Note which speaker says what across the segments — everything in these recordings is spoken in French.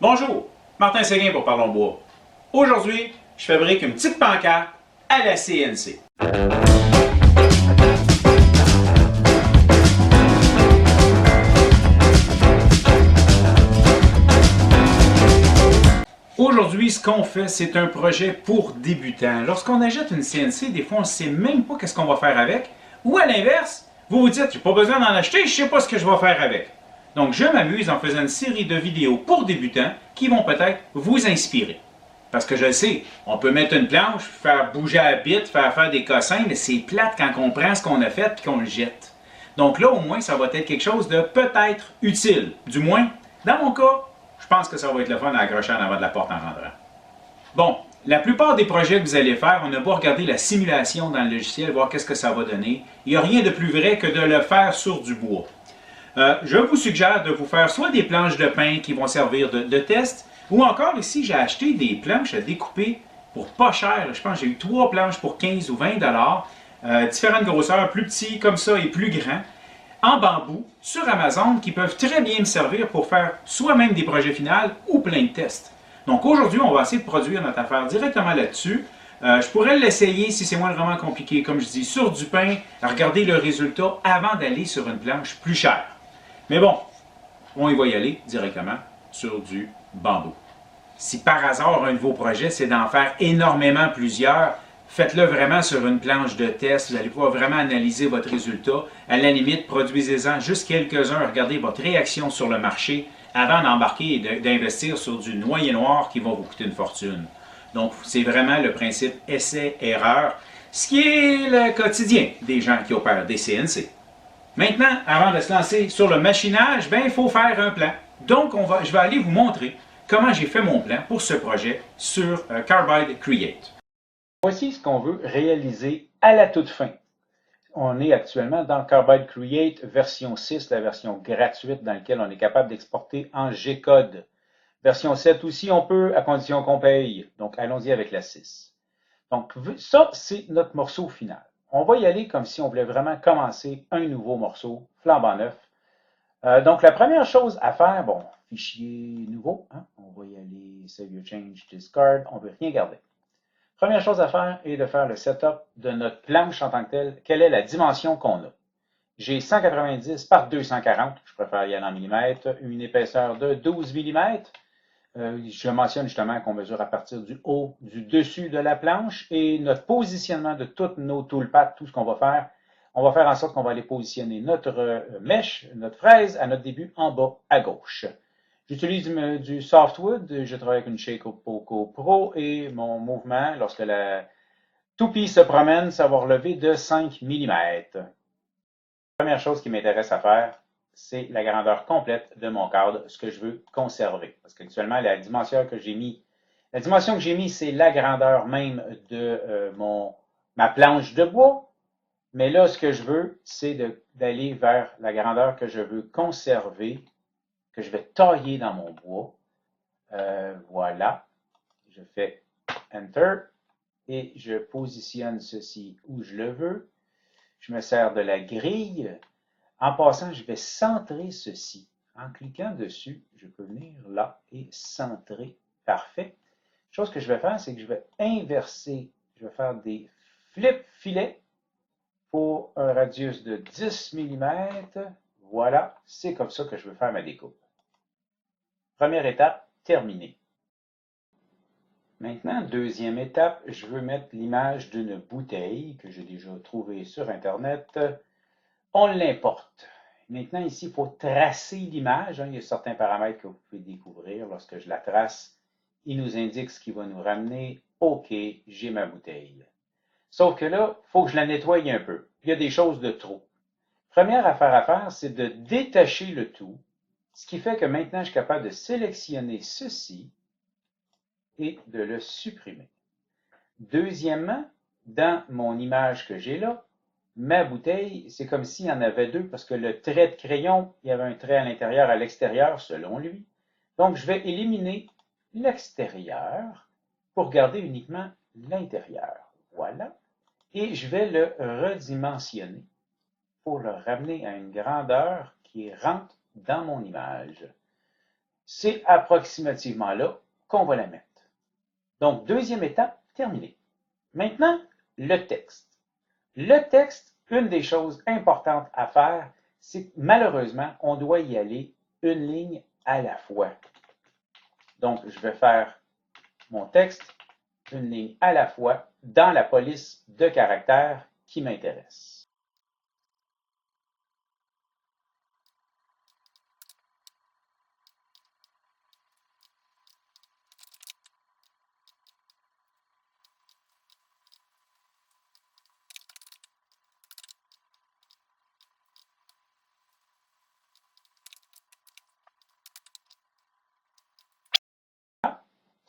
Speaker 1: Bonjour, Martin Séguin pour Parlons Bois. Aujourd'hui, je fabrique une petite pancarte à la CNC. Aujourd'hui, ce qu'on fait, c'est un projet pour débutants. Lorsqu'on achète une CNC, des fois, on ne sait même pas qu'est-ce qu'on va faire avec. Ou à l'inverse, vous vous dites, j'ai pas besoin d'en acheter, je ne sais pas ce que je vais faire avec. Donc, je m'amuse en faisant une série de vidéos pour débutants qui vont peut-être vous inspirer. Parce que je le sais, on peut mettre une planche, faire bouger la bite, faire des cossins, mais c'est plate quand on prend ce qu'on a fait et qu'on le jette. Donc là, au moins, ça va être quelque chose de peut-être utile. Du moins, dans mon cas, je pense que ça va être le fun à accrocher en avant de la porte en rentrant. Bon, la plupart des projets que vous allez faire, on n'a pas regardé la simulation dans le logiciel, voir qu'est-ce que ça va donner. Il n'y a rien de plus vrai que de le faire sur du bois. Je vous suggère de vous faire soit des planches de pain qui vont servir de test, ou encore ici, j'ai acheté des planches à découper pour pas cher. Je pense que j'ai eu 3 planches pour 15 ou 20 dollars, différentes grosseurs, plus petits comme ça et plus grands, en bambou, sur Amazon, qui peuvent très bien me servir pour faire soit même des projets finaux ou plein de tests. Donc aujourd'hui, on va essayer de produire notre affaire directement là-dessus. Je pourrais l'essayer si c'est moins vraiment compliqué, comme je dis, sur du pain, à regarder le résultat avant d'aller sur une planche plus chère. Mais bon, on y va y aller directement sur du bambou. Si par hasard un de vos projets, c'est d'en faire énormément plusieurs, faites-le vraiment sur une planche de test. Vous allez pouvoir vraiment analyser votre résultat. À la limite, produisez-en juste quelques-uns. Regardez votre réaction sur le marché avant d'embarquer et d'investir sur du noyer noir qui va vous coûter une fortune. Donc, c'est vraiment le principe essai-erreur, ce qui est le quotidien des gens qui opèrent des CNC. Maintenant, avant de se lancer sur le machinage, il faut faire un plan. Donc, je vais aller vous montrer comment j'ai fait mon plan pour ce projet sur Carbide Create. Voici ce qu'on veut réaliser à la toute fin. On est actuellement dans Carbide Create version 6, la version gratuite dans laquelle on est capable d'exporter en G-code. Version 7 aussi, on peut, à condition qu'on paye. Donc, allons-y avec la 6. Donc, ça, c'est notre morceau final. On va y aller comme si on voulait vraiment commencer un nouveau morceau, flambant neuf. Donc, la première chose à faire, bon, fichier nouveau, hein, on va y aller, save your change, discard, on ne veut rien garder. Première chose à faire est de faire le setup de notre planche en tant que telle. Quelle est la dimension qu'on a? J'ai 190 par 240, je préfère y aller en millimètres, une épaisseur de 12 mm. Je mentionne justement qu'on mesure à partir du haut, du dessus de la planche et notre positionnement de toutes nos toolpaths, tout ce qu'on va faire, on va faire en sorte qu'on va aller positionner notre mèche, notre fraise à notre début en bas à gauche. J'utilise du softwood, je travaille avec une Shapeoko Pro et mon mouvement, lorsque la toupie se promène, ça va relever de 5 mm. Première chose qui m'intéresse à faire, c'est la grandeur complète de mon cadre, ce que je veux conserver. Parce qu'actuellement, la dimension que j'ai mis, c'est la grandeur même de ma planche de bois. Mais là, ce que je veux, c'est d'aller vers la grandeur que je veux conserver, que je vais tailler dans mon bois. Voilà. Je fais Enter et je positionne ceci où je le veux. Je me sers de la grille. En passant, je vais centrer ceci. En cliquant dessus, je peux venir là et centrer. Parfait. Chose que je vais faire, c'est que je vais inverser. Je vais faire des flip filets pour un radius de 10 mm. Voilà, c'est comme ça que je veux faire ma découpe. Première étape, terminée. Maintenant, deuxième étape, je veux mettre l'image d'une bouteille que j'ai déjà trouvée sur Internet. On l'importe. Maintenant, ici, il faut tracer l'image. Il y a certains paramètres que vous pouvez découvrir. Lorsque je la trace, il nous indique ce qui va nous ramener. OK, j'ai ma bouteille. Sauf que là, il faut que je la nettoie un peu. Il y a des choses de trop. Première affaire à faire, c'est de détacher le tout, ce qui fait que maintenant, je suis capable de sélectionner ceci et de le supprimer. Deuxièmement, dans mon image que j'ai là, ma bouteille, c'est comme s'il y en avait deux parce que le trait de crayon, il y avait un trait à l'intérieur, à l'extérieur, selon lui. Donc, je vais éliminer l'extérieur pour garder uniquement l'intérieur. Voilà. Et je vais le redimensionner pour le ramener à une grandeur qui rentre dans mon image. c'est approximativement là qu'on va la mettre. Donc, deuxième étape terminée. Maintenant, le texte. Le texte, une des choses importantes à faire, c'est que malheureusement, on doit y aller une ligne à la fois. Donc, je vais faire mon texte, une ligne à la fois, dans la police de caractères qui m'intéresse.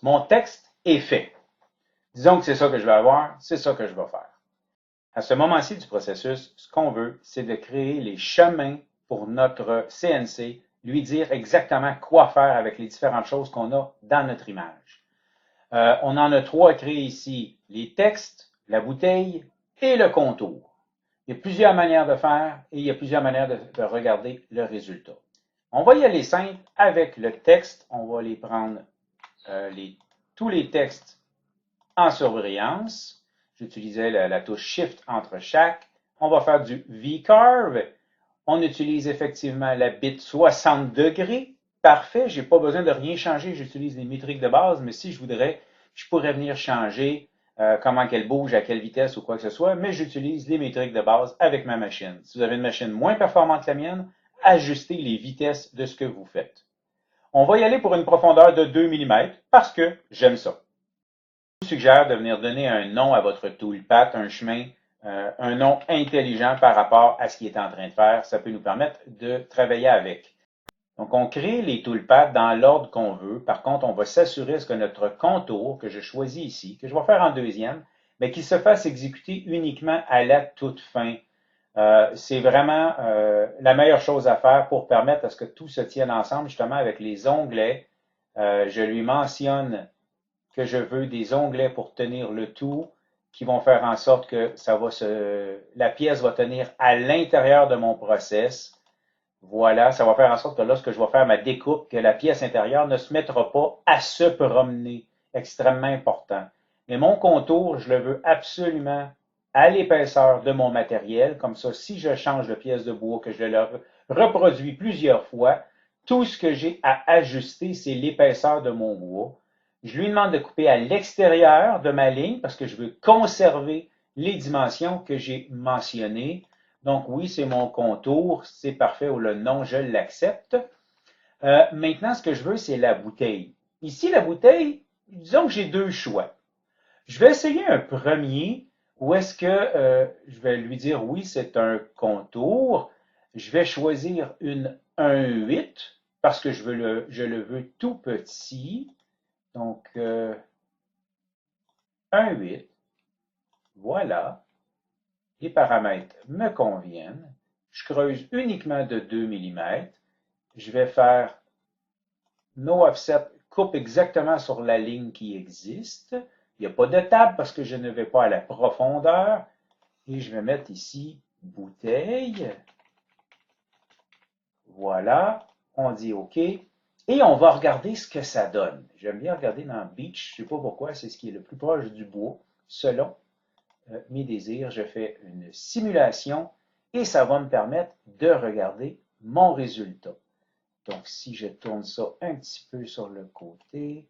Speaker 1: Mon texte est fait. Disons que c'est ça que je vais avoir, c'est ça que je vais faire. À ce moment-ci du processus, ce qu'on veut, c'est de créer les chemins pour notre CNC, lui dire exactement quoi faire avec les différentes choses qu'on a dans notre image. On en a trois à créer ici, les textes, la bouteille et le contour. Il y a plusieurs manières de faire et il y a plusieurs manières de regarder le résultat. On va y aller simple avec le texte. On va les prendre tous les textes en surbrillance. J'utilisais la touche Shift entre chaque. On va faire du V-Carve. On utilise effectivement la bit 60 degrés. Parfait, je n'ai pas besoin de rien changer. J'utilise les métriques de base, mais si je voudrais, je pourrais venir changer comment qu'elle bouge, à quelle vitesse ou quoi que ce soit, mais j'utilise les métriques de base avec ma machine. Si vous avez une machine moins performante que la mienne, ajustez les vitesses de ce que vous faites. On va y aller pour une profondeur de 2 mm parce que j'aime ça. Je vous suggère de venir donner un nom à votre toolpath, un chemin, un nom intelligent par rapport à ce qu'il est en train de faire. Ça peut nous permettre de travailler avec. Donc, on crée les toolpaths dans l'ordre qu'on veut. Par contre, on va s'assurer que notre contour, que je choisis ici, que je vais faire en deuxième, mais qu'il se fasse exécuter uniquement à la toute fin. C'est vraiment la meilleure chose à faire pour permettre à ce que tout se tienne ensemble, justement avec les onglets. Je lui mentionne que je veux des onglets pour tenir le tout, qui vont faire en sorte que la pièce va tenir à l'intérieur de mon process. Voilà, ça va faire en sorte que lorsque je vais faire ma découpe, que la pièce intérieure ne se mettra pas à se promener. Extrêmement important. Mais mon contour, je le veux absolument à l'épaisseur de mon matériel. Comme ça, si je change de pièce de bois, que je le reproduis plusieurs fois, tout ce que j'ai à ajuster, c'est l'épaisseur de mon bois. Je lui demande de couper à l'extérieur de ma ligne parce que je veux conserver les dimensions que j'ai mentionnées. Donc oui, c'est mon contour, c'est parfait ou le nom, je l'accepte. Maintenant, ce que je veux, c'est la bouteille. Ici, la bouteille, disons que j'ai deux choix. Je vais essayer un premier où est-ce que je vais lui dire oui, c'est un contour. Je vais choisir une 1,8 parce que je le veux tout petit. Donc, 1,8. Voilà. Les paramètres me conviennent. Je creuse uniquement de 2 mm. Je vais faire no offset, coupe exactement sur la ligne qui existe. Il n'y a pas de table parce que je ne vais pas à la profondeur. Et je vais mettre ici bouteille. Voilà. On dit OK. Et on va regarder ce que ça donne. J'aime bien regarder dans Beach. Je ne sais pas pourquoi, c'est ce qui est le plus proche du bois. Selon mes désirs, je fais une simulation et ça va me permettre de regarder mon résultat. Donc, si je tourne ça un petit peu sur le côté,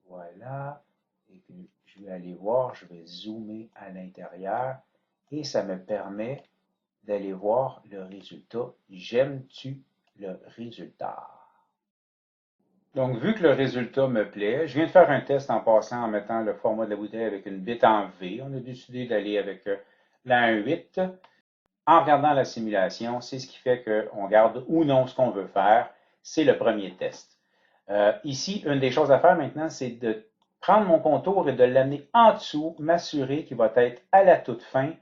Speaker 1: voilà, et que je vais aller voir, je vais zoomer à l'intérieur et ça me permet d'aller voir le résultat. J'aime-tu le résultat? Donc, vu que le résultat me plaît, je viens de faire un test en passant en mettant le format de la bouteille avec une bite en V. On a décidé d'aller avec la 1.8. En regardant la simulation, c'est ce qui fait qu'on garde ou non ce qu'on veut faire. C'est le premier test. Ici, une des choses à faire maintenant, c'est de prendre mon contour et de l'amener en dessous, m'assurer qu'il va être à la toute fin,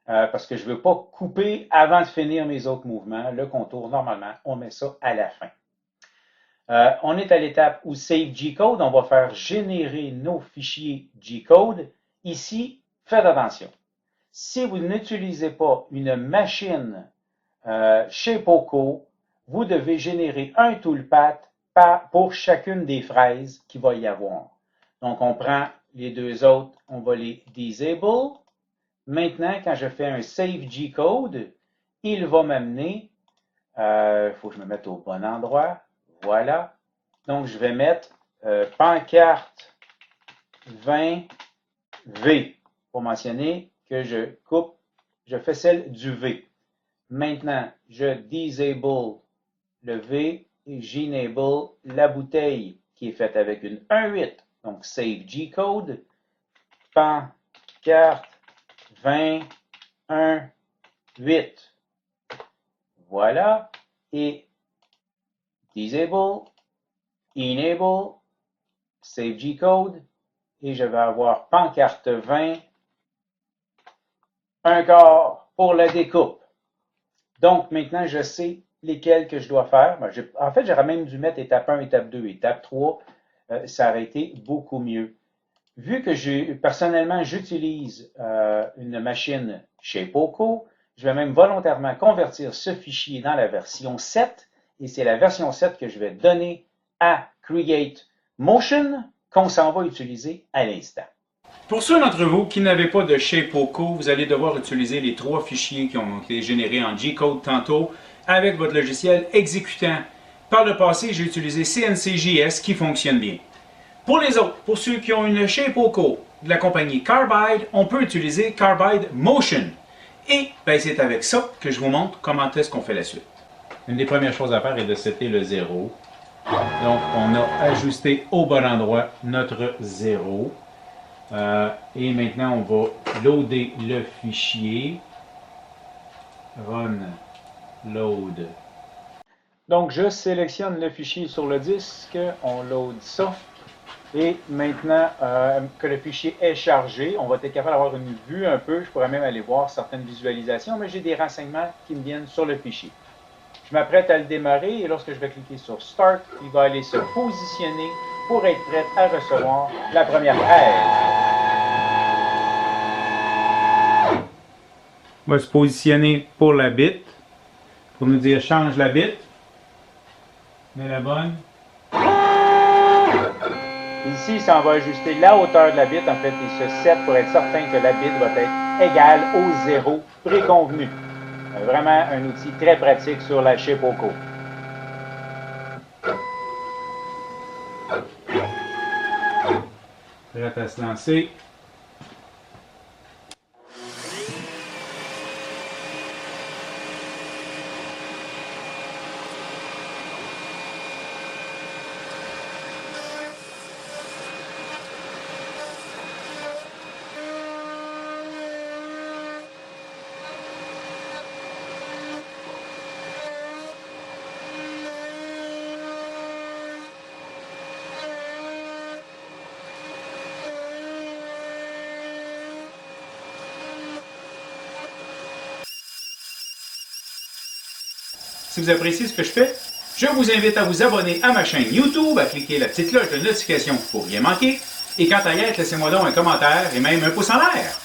Speaker 1: parce que je ne veux pas couper avant de finir mes autres mouvements. Le contour, normalement, on met ça à la fin. On est à l'étape où Save G-Code, on va faire générer nos fichiers G-Code. Ici, faites attention. Si vous n'utilisez pas une machine chez Poco, vous devez générer un toolpath pour chacune des fraises qu'il va y avoir. Donc, on prend les deux autres, on va les disable. Maintenant, quand je fais un save G-code, il va m'amener, il faut que je me mette au bon endroit, voilà. Donc, je vais mettre pancarte 20V pour mentionner que je coupe, je fais celle du V. Maintenant, je disable le V et j'enable la bouteille qui est faite avec une 1.8. Donc, save G-code, pancarte 21.8. Voilà. Et disable, enable, save G-code. Et je vais avoir pancarte 20, un quart pour la découpe. Donc, maintenant, je sais lesquels que je dois faire. En fait, j'aurais même dû mettre étape 1, étape 2, étape 3. Ça aurait été beaucoup mieux. Vu que personnellement, j'utilise une machine chez Poco, je vais même volontairement convertir ce fichier dans la version 7 et c'est la version 7 que je vais donner à Create Motion qu'on s'en va utiliser à l'instant. Pour ceux d'entre vous qui n'avaient pas de Shapeoko, vous allez devoir utiliser les trois fichiers qui ont été générés en G-code tantôt avec votre logiciel exécutant. Par le passé, j'ai utilisé CNCJS qui fonctionne bien. Pour les autres, pour ceux qui ont une Shapeoko de la compagnie Carbide, on peut utiliser Carbide Motion. Et ben, c'est avec ça que je vous montre comment est-ce qu'on fait la suite. Une des premières choses à faire est de setter le 0. Donc, on a ajusté au bon endroit notre 0. Et maintenant, on va loader le fichier. Run load. Donc, je sélectionne le fichier sur le disque. On load ça. Et maintenant que le fichier est chargé, on va être capable d'avoir une vue un peu. Je pourrais même aller voir certaines visualisations, mais j'ai des renseignements qui me viennent sur le fichier. Je m'apprête à le démarrer et lorsque je vais cliquer sur Start, il va aller se positionner pour être prêt à recevoir la première fraise. On va se positionner pour la bit, pour nous dire change la bit, mets la bonne. Ici, ça va ajuster la hauteur de la bit. En fait, il se set pour être certain que la bit va être égale au 0 préconvenu. Vraiment un outil très pratique sur la Shapeoko. Prêt à se lancer. Si vous appréciez ce que je fais, je vous invite à vous abonner à ma chaîne YouTube, à cliquer la petite cloche de notification pour rien manquer. Et quant à y être, laissez-moi donc un commentaire et même un pouce en l'air.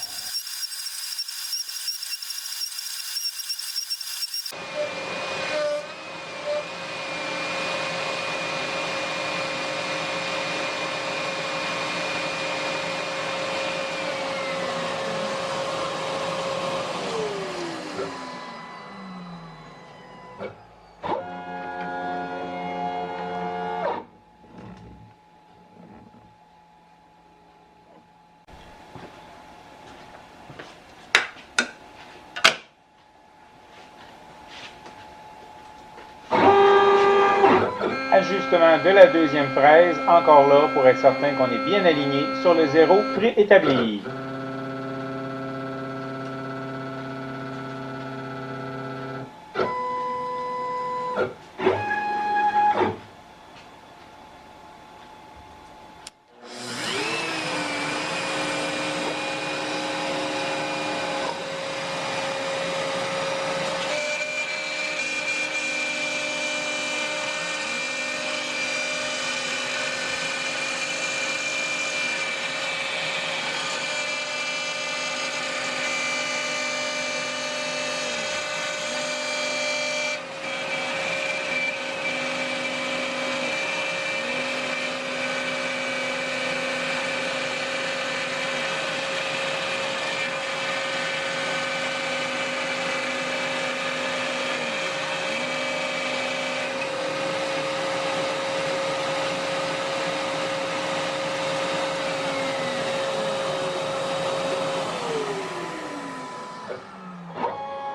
Speaker 1: Ajustement de la deuxième fraise, encore là pour être certain qu'on est bien aligné sur le 0 préétabli.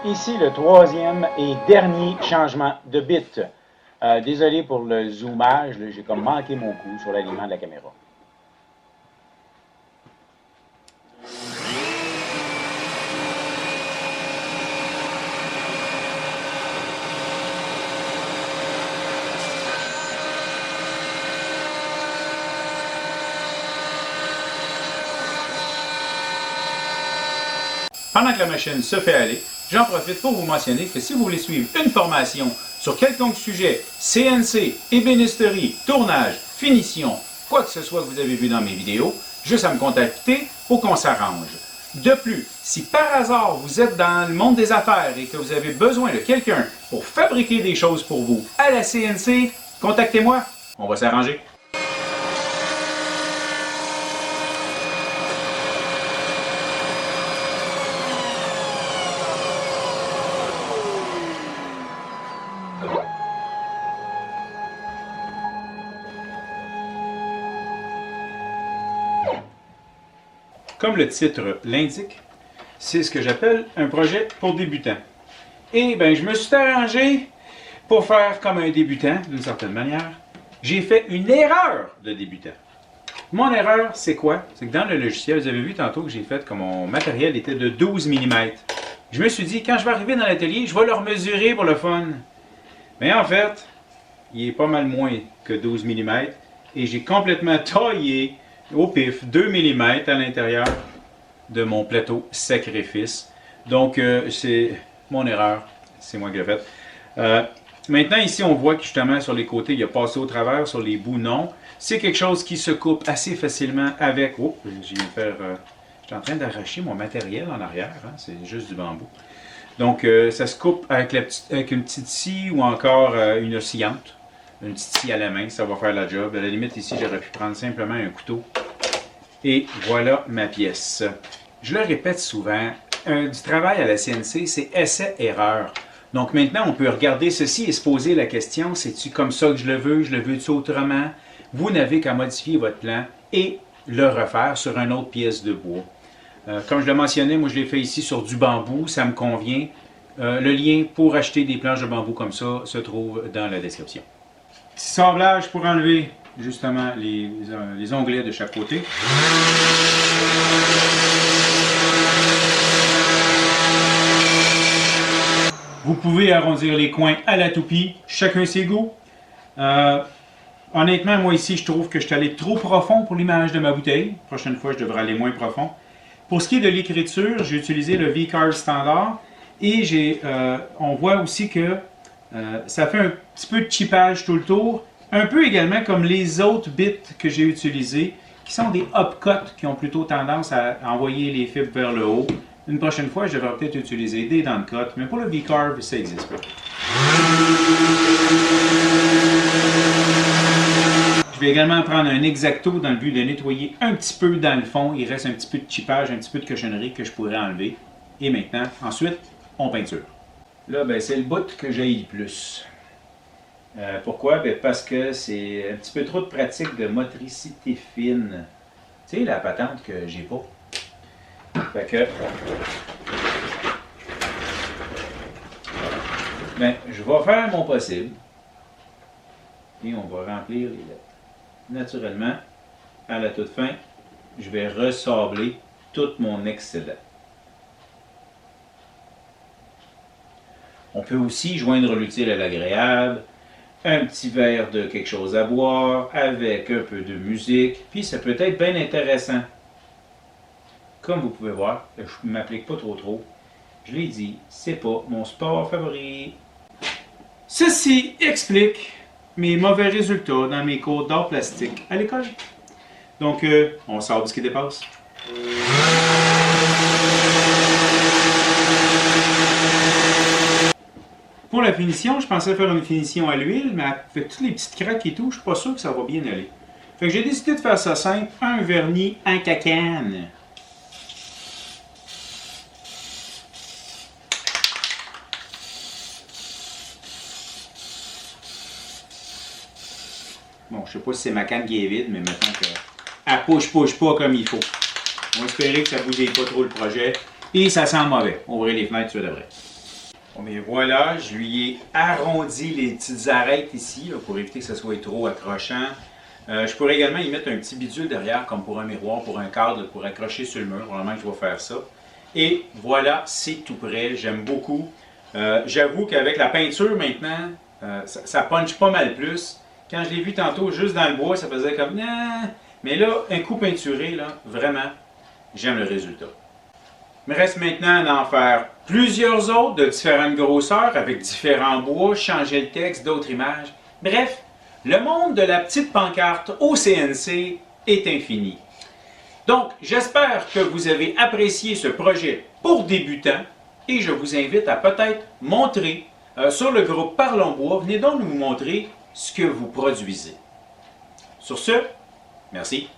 Speaker 1: Ici le troisième et dernier changement de bit. Désolé pour le zoomage, j'ai comme manqué mon coup sur l'alignement de la caméra. Pendant que la machine se fait aller, j'en profite pour vous mentionner que si vous voulez suivre une formation sur quelconque sujet, CNC, ébénisterie, tournage, finition, quoi que ce soit que vous avez vu dans mes vidéos, juste à me contacter pour qu'on s'arrange. De plus, si par hasard vous êtes dans le monde des affaires et que vous avez besoin de quelqu'un pour fabriquer des choses pour vous à la CNC, contactez-moi, on va s'arranger. Comme le titre l'indique, c'est ce que j'appelle un projet pour débutants. Et bien, je me suis arrangé pour faire comme un débutant, d'une certaine manière. J'ai fait une erreur de débutant. Mon erreur, c'est quoi? C'est que dans le logiciel, vous avez vu tantôt que j'ai fait que mon matériel était de 12 mm. Je me suis dit, quand je vais arriver dans l'atelier, je vais le mesurer pour le fun. Mais en fait, il est pas mal moins que 12 mm. Et j'ai complètement taillé au pif 2 mm à l'intérieur de mon plateau sacrifice. Donc, c'est mon erreur. C'est moi qui l'ai fait. Maintenant, ici, on voit que justement, sur les côtés, il a passé au travers, sur les bouts, non. C'est quelque chose qui se coupe assez facilement avec... Oh, je suis en train d'arracher mon matériel en arrière. Hein, c'est juste du bambou. Donc, ça se coupe avec une petite scie ou encore une oscillante. Une petite scie à la main, ça va faire la job. À la limite, ici, j'aurais pu prendre simplement un couteau. Et voilà ma pièce. Je le répète souvent, du travail à la CNC, c'est essai-erreur. Donc maintenant, on peut regarder ceci et se poser la question, c'est-tu comme ça que je le veux-tu autrement? Vous n'avez qu'à modifier votre plan et le refaire sur une autre pièce de bois. Comme je le mentionnais, moi je l'ai fait ici sur du bambou, ça me convient. Le lien pour acheter des planches de bambou comme ça se trouve dans la description. Petit sablage pour enlever justement les onglets de chaque côté. Vous pouvez arrondir les coins à la toupie, chacun ses goûts. Honnêtement, moi ici, je trouve que je suis allé trop profond pour l'image de ma bouteille. La prochaine fois, je devrais aller moins profond. Pour ce qui est de l'écriture, j'ai utilisé le V-Carve standard et on voit aussi que ça fait un petit peu de chippage tout le tour. Un peu également comme les autres bits que j'ai utilisés, qui sont des upcuts, qui ont plutôt tendance à envoyer les fibres vers le haut. Une prochaine fois, je devrais peut-être utiliser des dents de cut, mais pour le V-Carve, ça n'existe pas. Je vais également prendre un X-Acto dans le but de nettoyer un petit peu dans le fond. Il reste un petit peu de chippage, un petit peu de cochonnerie que je pourrais enlever. Et maintenant, ensuite, on peinture. Là, ben, c'est le bout que j'ai le plus. Pourquoi? Ben parce que c'est un petit peu trop de pratique de motricité fine. Tu sais, la patente que j'ai pas. Fait que... ben, je vais faire mon possible. Et on va remplir les lettres. Naturellement, à la toute fin, je vais ressabler tout mon excédent. On peut aussi joindre l'utile à l'agréable. Un petit verre de quelque chose à boire, avec un peu de musique, puis ça peut être bien intéressant. Comme vous pouvez voir, je ne m'applique pas trop. Je l'ai dit, c'est pas mon sport favori. Ceci explique mes mauvais résultats dans mes cours d'art plastique à l'école. Donc, on sort de ce qui dépasse. Pour la finition, je pensais faire une finition à l'huile, mais avec toutes les petites craques et tout, je suis pas sûr que ça va bien aller. Fait que j'ai décidé de faire ça simple, un vernis en cacane. Bon, je sais pas si c'est ma canne qui est vide, mais maintenant qu'elle push pas comme il faut. On va espérer que ça ne bousille pas trop le projet. Et ça sent mauvais. Ouvrez les fenêtres, tu devrais. Bon, mais voilà, je lui ai arrondi les petites arêtes ici là, pour éviter que ce soit trop accrochant. Je pourrais également y mettre un petit bidule derrière, comme pour un miroir, pour un cadre, pour accrocher sur le mur. Probablement que je vais faire ça. Et voilà, c'est tout prêt. J'aime beaucoup. J'avoue qu'avec la peinture maintenant, ça punch pas mal plus. Quand je l'ai vu tantôt juste dans le bois, ça faisait comme... Nah. Mais là, un coup peinturé, là, vraiment, j'aime le résultat. Il me reste maintenant d'en faire plusieurs autres de différentes grosseurs avec différents bois, changer le texte, d'autres images. Bref, le monde de la petite pancarte au CNC est infini. Donc, j'espère que vous avez apprécié ce projet pour débutants et je vous invite à peut-être montrer sur le groupe Parlons Bois. Venez donc nous montrer ce que vous produisez. Sur ce, merci.